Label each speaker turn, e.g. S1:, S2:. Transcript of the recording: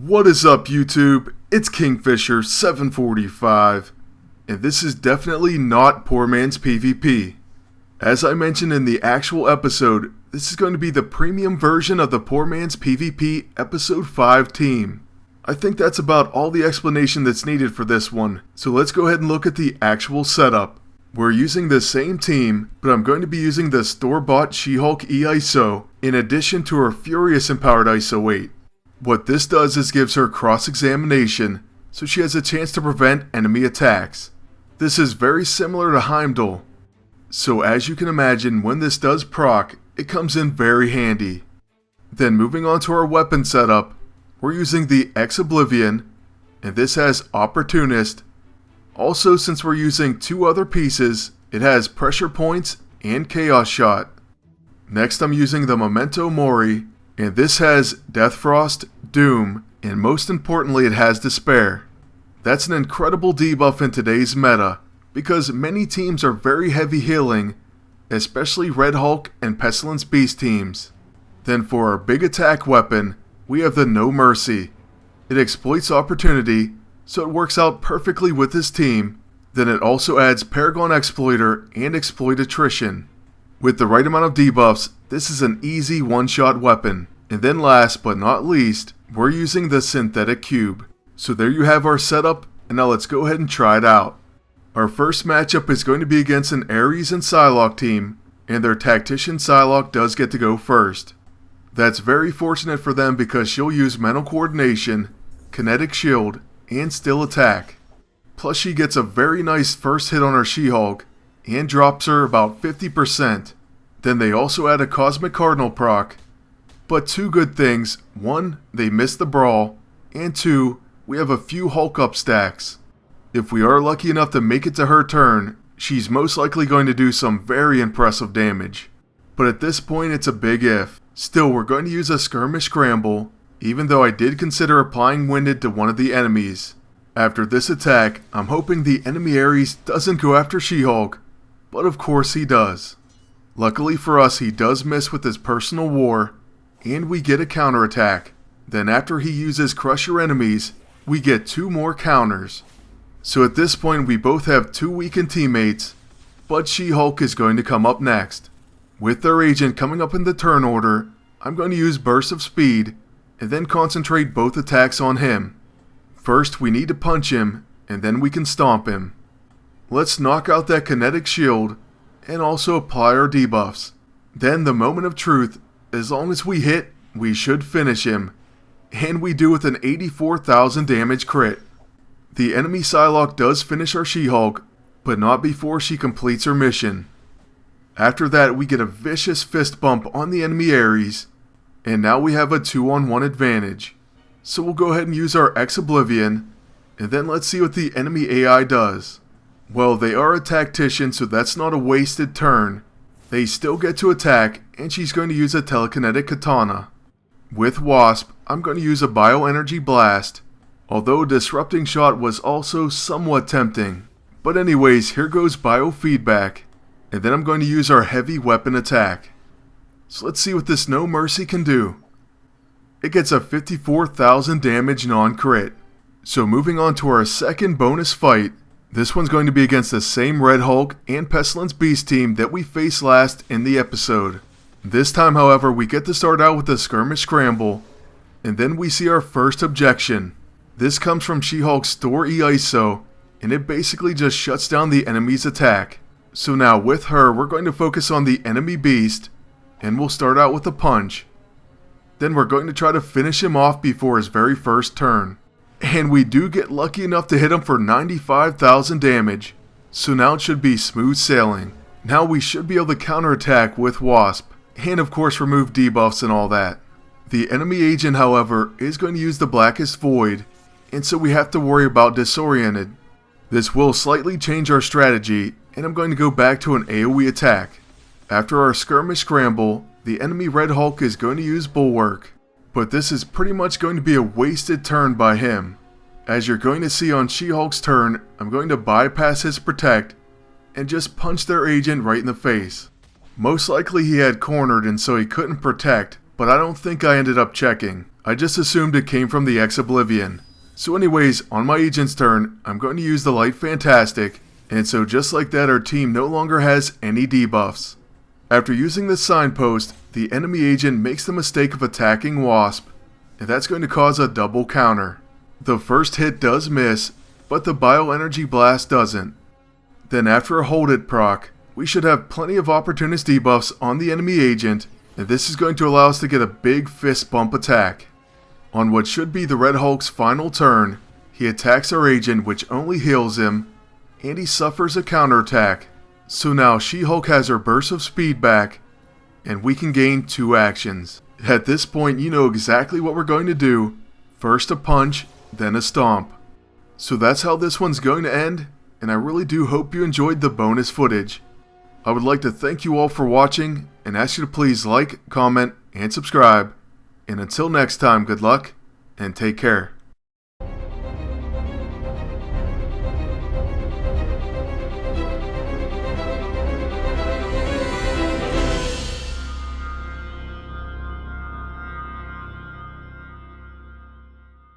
S1: What is up, YouTube? It's Kingfisher745, and this is definitely not poor man's PvP. As I mentioned in the actual episode, this is going to be the premium version of the poor man's PvP episode 5 team. I think that's about all the explanation that's needed for this one, so let's go ahead and look at the actual setup. We're using the same team, but I'm going to be using the store-bought She-Hulk E-ISO in addition to her Furious Empowered ISO 8. What this does is gives her cross-examination, so she has a chance to prevent enemy attacks. This is very similar to Heimdall. So as you can imagine, when this does proc, it comes in very handy. Then moving on to our weapon setup, we're using the Oblivione, and this has Opportunist. Also, since we're using two other pieces, it has Pressure Points and Chaos Shot. Next I'm using the Memento Mori, and this has Death Frost, Doom, and most importantly it has Despair. That's an incredible debuff in today's meta, because many teams are very heavy healing, especially Red Hulk and Pestilence Beast teams. Then for our big attack weapon, we have the No Mercy. It exploits opportunity, so it works out perfectly with this team. Then it also adds Paragon Exploiter and Exploit Attrition. With the right amount of debuffs, this is an easy one-shot weapon. And then last but not least, we're using the Synthetic Cube. So there you have our setup, and now let's go ahead and try it out. Our first matchup is going to be against an Ares and Psylocke team, and their Tactician Psylocke does get to go first. That's very fortunate for them because she'll use Mental Coordination, Kinetic Shield, and Still Attack. Plus she gets a very nice first hit on her She-Hulk, and drops her about 50%. Then they also add a Cosmic Cardinal proc. But two good things: one, they missed the Brawl, and two, we have a few Hulk up stacks. If we are lucky enough to make it to her turn, she's most likely going to do some very impressive damage. But at this point it's a big if. Still, we're going to use a Skirmish Scramble, even though I did consider applying Winded to one of the enemies. After this attack, I'm hoping the enemy Ares doesn't go after She-Hulk, but of course he does. Luckily for us, he does miss with his personal war, and we get a counterattack. Then after he uses Crush Your Enemies, we get two more counters. So at this point we both have two weakened teammates, but She-Hulk is going to come up next. With their agent coming up in the turn order, I'm going to use Burst of Speed, and then concentrate both attacks on him. First we need to punch him, and then we can stomp him. Let's knock out that Kinetic Shield, and also apply our debuffs. Then the moment of truth: as long as we hit, we should finish him. And we do with an 84,000 damage crit. The enemy Psylocke does finish our She-Hulk, but not before she completes her mission. After that we get a vicious fist bump on the enemy Ares, and now we have a 2-on-1 advantage. So we'll go ahead and use our Oblivione, and then let's see what the enemy AI does. Well, they are a tactician, so that's not a wasted turn. They still get to attack, and she's going to use a Telekinetic Katana. With Wasp, I'm going to use a Bioenergy Blast, although Disrupting Shot was also somewhat tempting. But anyways, here goes Biofeedback, and then I'm going to use our heavy weapon attack. So let's see what this No Mercy can do. It gets a 54,000 damage non-crit. So moving on to our second bonus fight, this one's going to be against the same Red Hulk and Pestilence Beast team that we faced last in the episode. This time, however, we get to start out with the Skirmish Scramble, and then we see our first objection. This comes from She-Hulk's Store E-ISO, and it basically just shuts down the enemy's attack. So now with her, we're going to focus on the enemy beast, and we'll start out with a punch. Then we're going to try to finish him off before his very first turn. And we do get lucky enough to hit him for 95,000 damage. So now it should be smooth sailing. Now we should be able to counterattack with Wasp, and of course remove debuffs and all that. The enemy agent, however, is going to use the Blackest Void, and so we have to worry about Disoriented. This will slightly change our strategy, and I'm going to go back to an AoE attack. After our Skirmish Scramble, the enemy Red Hulk is going to use Bulwark. But this is pretty much going to be a wasted turn by him. As you're going to see on She-Hulk's turn, I'm going to bypass his Protect and just punch their agent right in the face. Most likely he had cornered and so he couldn't protect, but I don't think I ended up checking. I just assumed it came from the Oblivione. So anyways, on my agent's turn, I'm going to use the Light Fantastic, and so just like that our team no longer has any debuffs. After using the Signpost, the enemy agent makes the mistake of attacking Wasp, and that's going to cause a double counter. The first hit does miss, but the Bioenergy Blast doesn't. Then after a Hold It proc, we should have plenty of Opportunist debuffs on the enemy agent, and this is going to allow us to get a big fist bump attack. On what should be the Red Hulk's final turn, he attacks our agent, which only heals him, and he suffers a counterattack. So now She-Hulk has her burst of speed back, and we can gain 2 actions. At this point, you know exactly what we're going to do. First a punch, then a stomp. So that's how this one's going to end, and I really do hope you enjoyed the bonus footage. I would like to thank you all for watching, and ask you to please like, comment, and subscribe. And until next time, good luck, and take care.